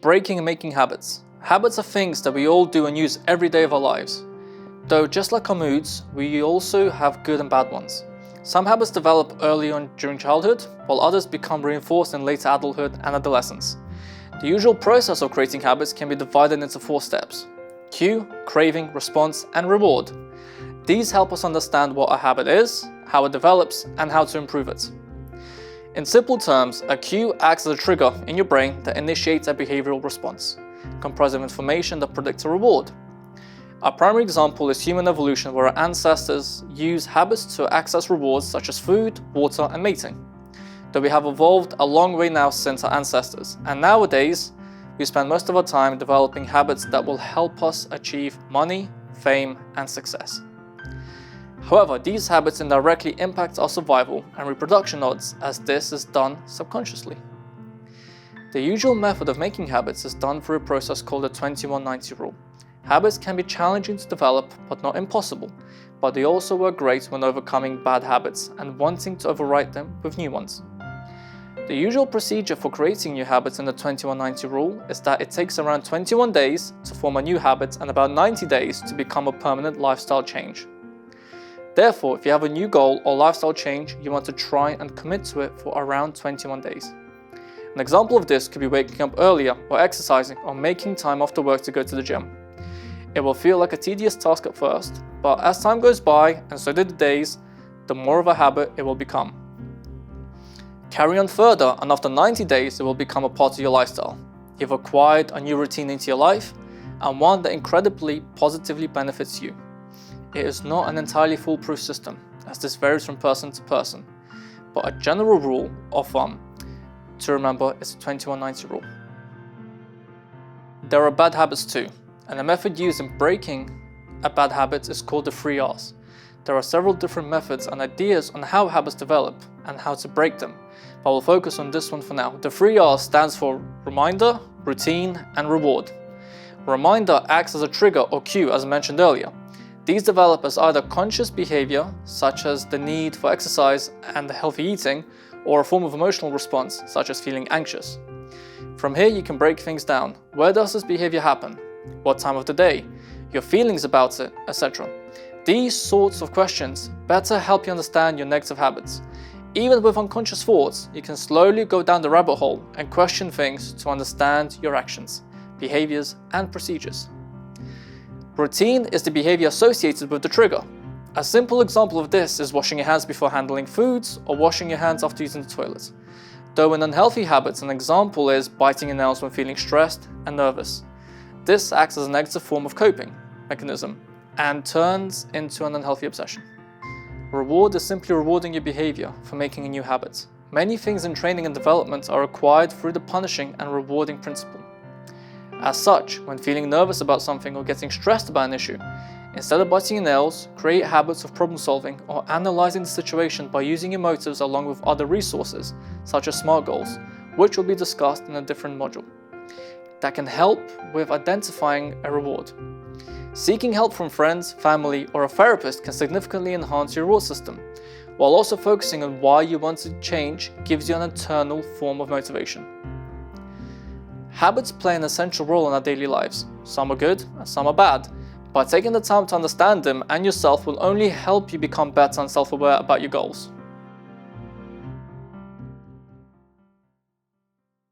Breaking and making habits. Habits are things that we all do and use every day of our lives. Though just like our moods, we also have good and bad ones. Some habits develop early on during childhood, while others become reinforced in later adulthood and adolescence. The usual process of creating habits can be divided into 4 steps: cue, craving, response, and reward. These help us understand what a habit is, how it develops, and how to improve it. In simple terms, a cue acts as a trigger in your brain that initiates a behavioral response, comprised of information that predicts a reward. Our primary example is human evolution, where our ancestors use habits to access rewards such as food, water, and mating. Though we have evolved a long way now since our ancestors, and nowadays we spend most of our time developing habits that will help us achieve money, fame, and success. However, these habits indirectly impact our survival and reproduction odds, as this is done subconsciously. The usual method of making habits is done through a process called the 21-90 rule. Habits can be challenging to develop, but not impossible, but they also work great when overcoming bad habits and wanting to overwrite them with new ones. The usual procedure for creating new habits in the 21-90 rule is that it takes around 21 days to form a new habit and about 90 days to become a permanent lifestyle change. Therefore, if you have a new goal or lifestyle change, you want to try and commit to it for around 21 days. An example of this could be waking up earlier, or exercising, or making time after work to go to the gym. It will feel like a tedious task at first, but as time goes by, and so do the days, the more of a habit it will become. Carry on further, and after 90 days, it will become a part of your lifestyle. You've acquired a new routine into your life, and one that incredibly positively benefits you. It is not an entirely foolproof system, as this varies from person to person, but a general rule of thumb to remember is the 21-90 rule. There are bad habits too, and the method used in breaking a bad habit is called the 3 R's. There are several different methods and ideas on how habits develop and how to break them, but we'll focus on this one for now. The 3 R's stands for reminder, routine, and reward. Reminder acts as a trigger or cue, as mentioned earlier. These develop as either conscious behavior, such as the need for exercise and healthy eating, or a form of emotional response, such as feeling anxious. From here, you can break things down. Where does this behavior happen? What time of the day? Your feelings about it, etc. These sorts of questions better help you understand your negative habits. Even with unconscious thoughts, you can slowly go down the rabbit hole and question things to understand your actions, behaviors, and procedures. Routine is the behavior associated with the trigger. A simple example of this is washing your hands before handling foods or washing your hands after using the toilet. Though in unhealthy habits, an example is biting your nails when feeling stressed and nervous. This acts as a negative form of coping mechanism and turns into an unhealthy obsession. Reward is simply rewarding your behavior for making a new habit. Many things in training and development are acquired through the punishing and rewarding principle. As such, when feeling nervous about something or getting stressed about an issue, instead of biting your nails, create habits of problem solving or analyzing the situation by using your motives along with other resources, such as SMART goals, which will be discussed in a different module, that can help with identifying a reward. Seeking help from friends, family, or a therapist can significantly enhance your reward system, while also focusing on why you want to change gives you an internal form of motivation. Habits play an essential role in our daily lives. Some are good and some are bad, but taking the time to understand them and yourself will only help you become better and self-aware about your goals.